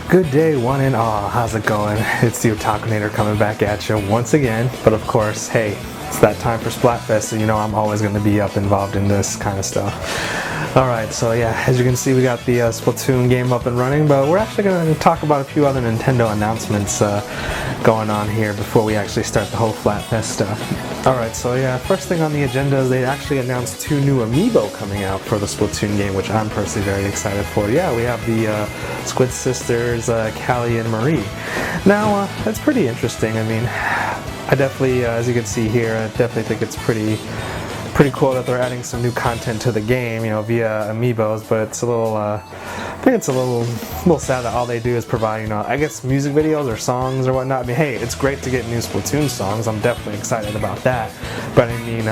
Good day, one and all. How's it going? It's the Otakunator coming back at you once again. But of course, hey, it's that time for Splatfest, so you know I'm always going to be involved in this kind of stuff. Alright, so yeah, as you can see, we got the Splatoon game up and running, but we're actually going to talk about a few other Nintendo announcements going on here before we actually start the whole Splatfest stuff. Alright, so yeah, first thing on the agenda is they actually announced 2 new Amiibo coming out for the Splatoon game, which I'm personally very excited for. Yeah, we have the Squid Sisters, Callie and Marie. Now, that's pretty interesting. I mean, I definitely, as you can see here, I definitely think it's pretty cool that they're adding some new content to the game, you know, via Amiibos, but it's a little, I think it's a little sad that all they do is provide, you know, I guess music videos or songs or whatnot. I mean, hey, it's great to get new Splatoon songs. I'm definitely excited about that. But I mean,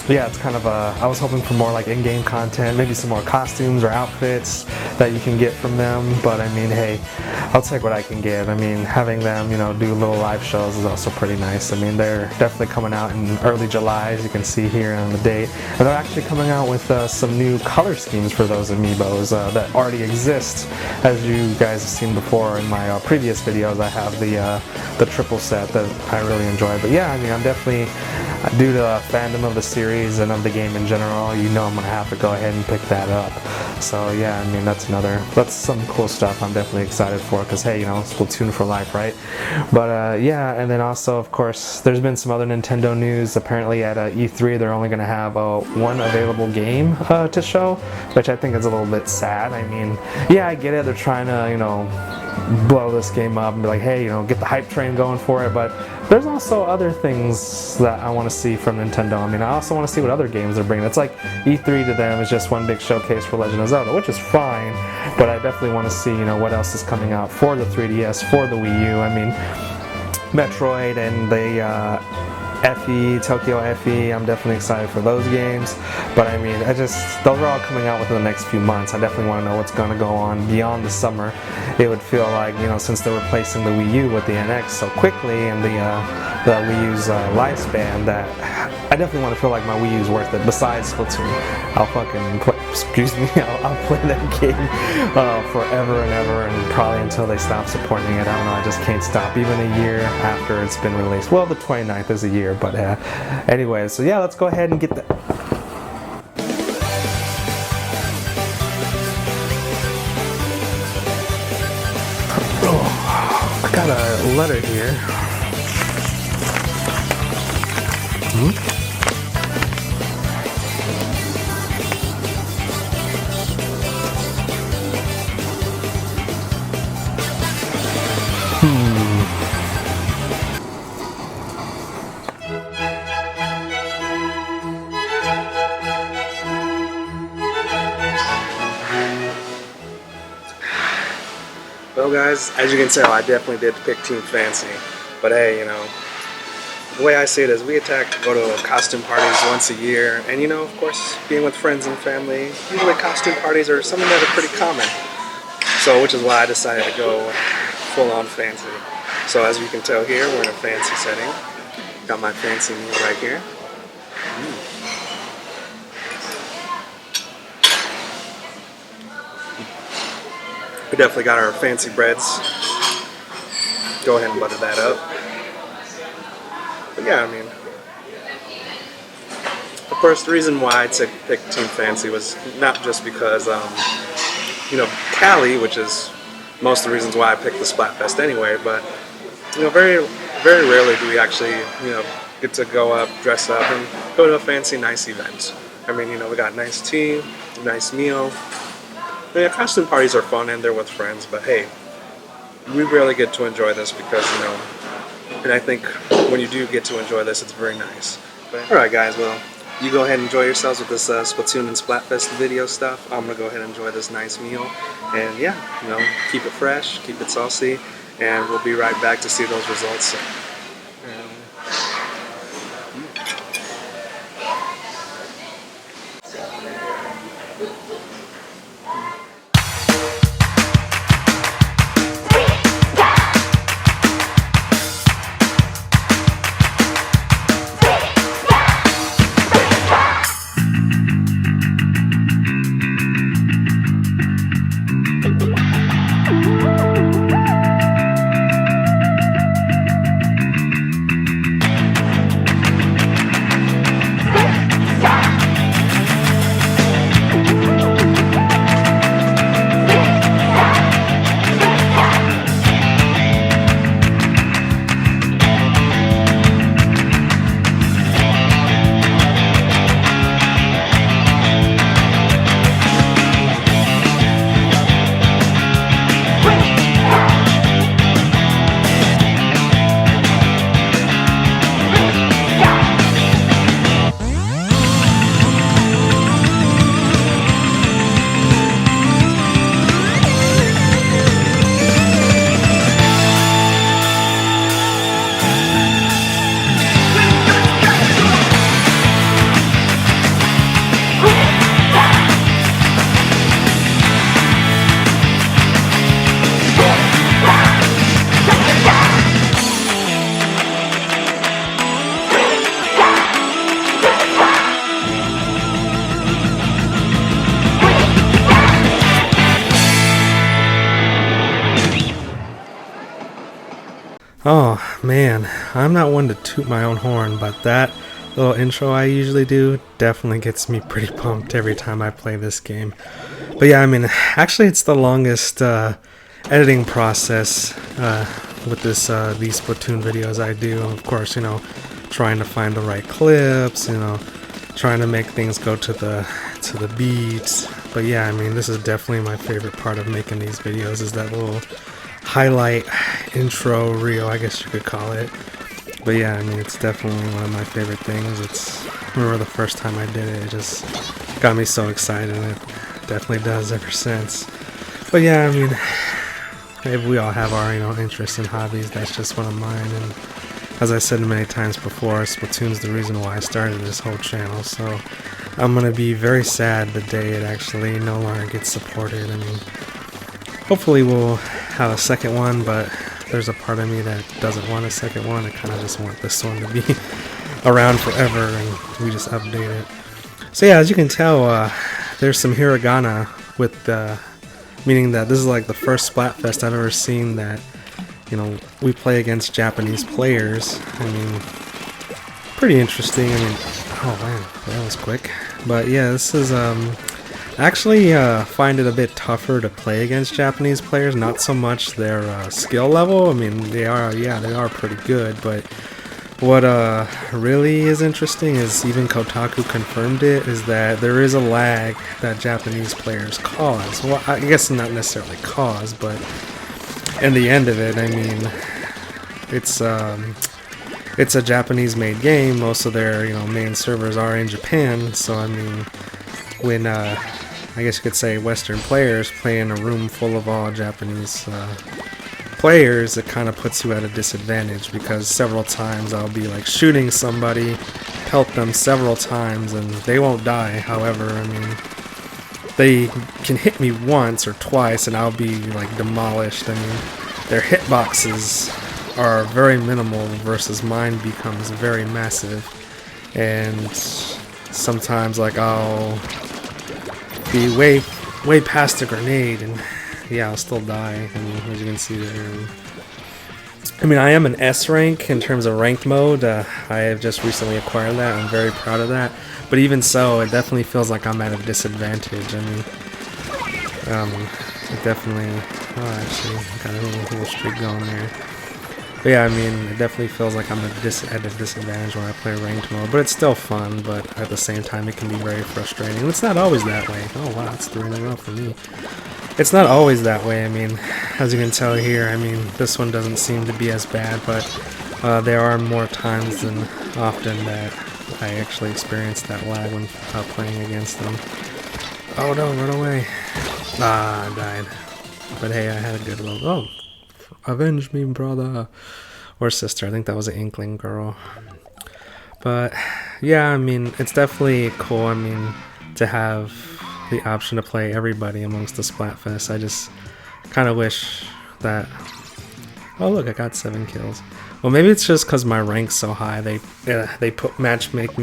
yeah, it's kind of I was hoping for more like in-game content, maybe some more costumes or outfits that you can get from them. But I mean, hey, I'll take what I can get. I mean, having them, you know, do little live shows is also pretty nice. I mean, they're definitely coming out in early July, as you can see here on the date. And they're actually coming out with some new color schemes for those Amiibos that already exist. As you guys have seen before in my previous videos, I have the triple set that I really enjoy. But yeah, I mean, I'm definitely, due to fandom of the series and of the game in general, you know I'm going to have to go ahead and pick that up. So yeah, I mean, that's some cool stuff I'm definitely excited for, because hey, you know, Splatoon for life, right? But yeah, and then also, of course, there's been some other Nintendo news. Apparently at E3 they're only going to have one available game to show, which I think is a little bit sad. I mean, yeah, I get it, they're trying to, you know, blow this game up and be like, hey, you know, get the hype train going for it, but there's also other things that I want to see from Nintendo. I mean, I also want to see what other games they're bringing. It's like E3 to them is just one big showcase for Legend of Zelda, which is fine, but I definitely want to see, you know, what else is coming out for the 3DS, for the Wii U. I mean, Metroid and the Tokyo FE, I'm definitely excited for those games, but I mean, those are all coming out within the next few months. I definitely want to know what's going to go on beyond the summer. It would feel like, you know, since they're replacing the Wii U with the NX so quickly and the Wii U's lifespan, that I definitely want to feel like my Wii U's worth it. Besides Splatoon, I'll fucking play, I'll play that game forever and ever, and probably until they stop supporting it. I don't know, I just can't stop, even a year after it's been released. Well, the 29th is a year, but anyway, so yeah, let's go ahead and get that. Oh, I got a letter here. Well guys, as you can tell, I definitely did pick Team Fancy, but hey, you know, the way I see it is we go to costume parties once a year, and you know, of course, being with friends and family, usually costume parties are something that are pretty common, so which is why I decided to go full-on fancy. So as you can tell here, we're in a fancy setting. Got my fancy meal right here. We definitely got our fancy breads. Go ahead and butter that up. But yeah, I mean, the first reason why I picked Team Fancy was not just because, you know, Callie, which is most of the reasons why I picked the Splatfest anyway, but, you know, very, very rarely do we actually, you know, get to go up, dress up, and go to a fancy, nice event. I mean, you know, we got nice tea, nice meal. I mean, costume parties are fun and they're with friends, but hey, we rarely get to enjoy this because, you know, and I think when you do get to enjoy this, it's very nice. Alright guys, well, you go ahead and enjoy yourselves with this Splatoon and Splatfest video stuff. I'm going to go ahead and enjoy this nice meal, and yeah, you know, keep it fresh, keep it saucy, and we'll be right back to see those results. Oh man, I'm not one to toot my own horn, but that little intro I usually do definitely gets me pretty pumped every time I play this game. But yeah, I mean, actually it's the longest editing process with these Splatoon videos I do. Of course, you know, trying to find the right clips, you know, trying to make things go to the beats. But yeah, I mean, this is definitely my favorite part of making these videos, is that little highlight intro reel, I guess you could call it. But yeah, I mean, it's definitely one of my favorite things. I remember the first time I did it, it just got me so excited, and it definitely does ever since. But yeah, I mean, maybe we all have our, you know, interests and hobbies. That's just one of mine, and as I said many times before, Splatoon's the reason why I started this whole channel, so I'm gonna be very sad the day it actually no longer gets supported. I mean, hopefully we'll have a second one, but there's a part of me that doesn't want a second one. I kind of just want this one to be around forever, and we just update it. So yeah, as you can tell, there's some hiragana with meaning that this is like the first Splatfest I've ever seen that, you know, we play against Japanese players. I mean, pretty interesting. I mean, oh man, that was quick. But yeah, this is actually find it a bit tougher to play against Japanese players. Not so much their skill level. I mean, they are pretty good, but what really is interesting is, even Kotaku confirmed it, is that there is a lag that Japanese players cause. Well, I guess not necessarily cause, but in the end of it, I mean, it's a Japanese-made game. Most of their, you know, main servers are in Japan, so I mean, when I guess you could say Western players play in a room full of all Japanese players, it kind of puts you at a disadvantage, because several times I'll be like shooting somebody, pelt them several times, and they won't die. However, I mean, they can hit me once or twice and I'll be like demolished. I mean, their hitboxes are very minimal versus mine becomes very massive, and sometimes like I'll be way past the grenade, and yeah, I'll still die. I mean, as you can see there. I mean, I am an S rank in terms of ranked mode. I have just recently acquired that. I'm very proud of that. But even so, it definitely feels like I'm at a disadvantage. I mean, it definitely. Oh, actually, got a little streak going there. But yeah, I mean, it definitely feels like I'm at a disadvantage when I play ranked mode, but it's still fun, but at the same time it can be very frustrating. And it's not always that way. Oh wow, it's 3 in a row for me. It's not always that way. I mean, as you can tell here, I mean, this one doesn't seem to be as bad, but there are more times than often that I actually experience that lag when playing against them. Oh no, run away. Ah, I died. But hey, I had a good little... Oh! Avenge me, brother. Or sister. I think that was an Inkling girl. But yeah, I mean, it's definitely cool. I mean, to have the option to play everybody amongst the Splatfest. I just kind of wish that... Oh look, I got 7 kills. Well, maybe it's just because my rank's so high. They put matchmake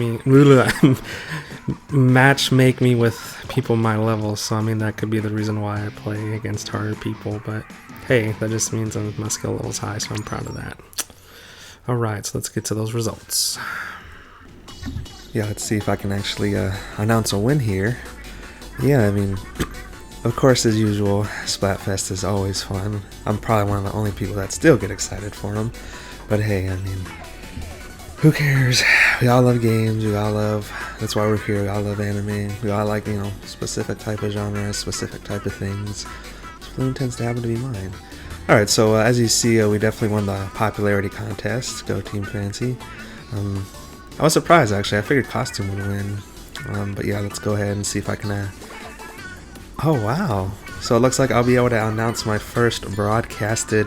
me with people my level. So I mean, that could be the reason why I play against harder people. But hey, that just means my skill level's high, so I'm proud of that. Alright, so let's get to those results. Yeah, let's see if I can actually announce a win here. Yeah, I mean, of course, as usual, Splatfest is always fun. I'm probably one of the only people that still get excited for them. But hey, I mean, who cares? We all love games, we all love... That's why we're here, we all love anime. We all like, you know, specific type of genres, specific type of things. Splatoon tends to happen to be mine. Alright, so as you see, we definitely won the popularity contest. Go Team Fancy. I was surprised, actually. I figured Costume would win. But yeah, let's go ahead and see if I can... Oh, wow. So it looks like I'll be able to announce my first broadcasted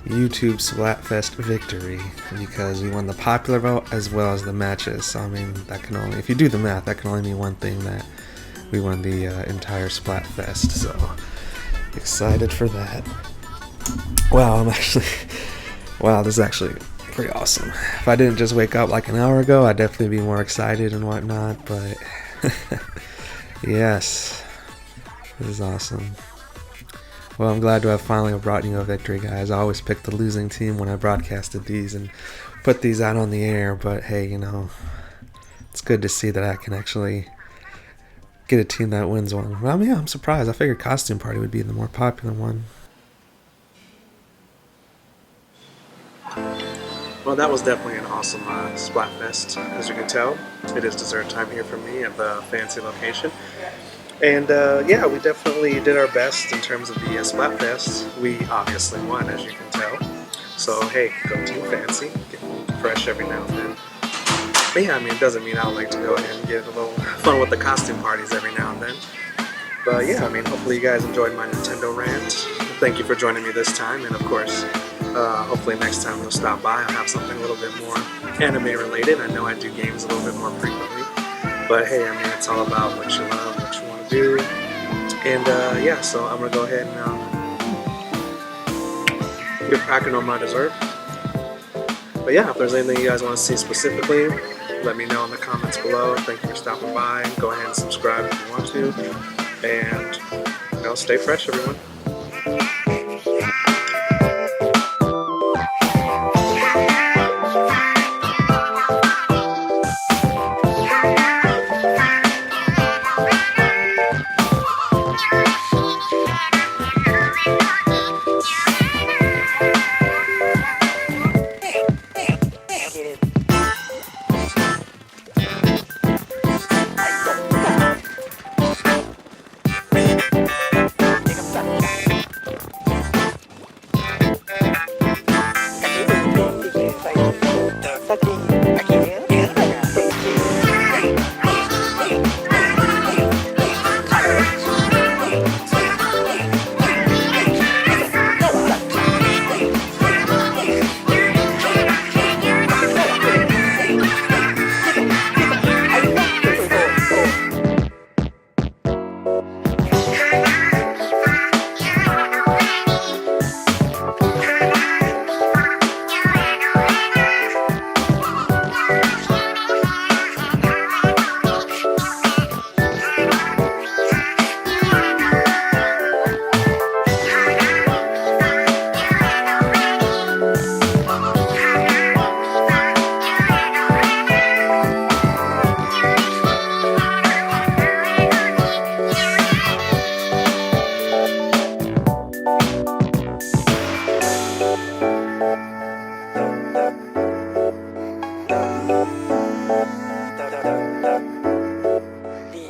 YouTube Splatfest victory, because we won the popular vote as well as the matches. So I mean, that can only... If you do the math, that can only mean one thing, that we won the entire Splatfest. So, excited for that. Wow, I'm actually... Wow, this is actually pretty awesome. If I didn't just wake up like an hour ago, I'd definitely be more excited and whatnot, but... Yes. This is awesome. Well, I'm glad to have finally brought you a victory, guys. I always pick the losing team when I broadcasted these and put these out on the air, but hey, it's good to see that I can actually get a team that wins one. Well, yeah, I'm surprised. I figured Costume Party would be the more popular one. Well, that was definitely an awesome Splatfest, as you can tell. It is dessert time here for me at the fancy location. And yeah, we definitely did our best in terms of the Splatfest. We obviously won, as you can tell. So hey, go Team Fancy, get fresh every now and then. But yeah, I mean, it doesn't mean I don't like to go ahead and get a little fun with the costume parties every now and then. But yeah, I mean, hopefully you guys enjoyed my Nintendo rant. Thank you for joining me this time, and of course, hopefully next time you'll stop by. I'll have something a little bit more anime related. I know I do games a little bit more frequently. But hey, I mean, it's all about what you love, what you want to do. And yeah, so I'm going to go ahead and get cracking on my dessert. But yeah, if there's anything you guys want to see specifically, let me know in the comments below. Thank you for stopping by. Go ahead and subscribe if you want to. And, stay fresh, everyone.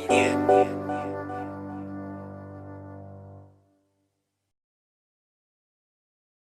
Yeah.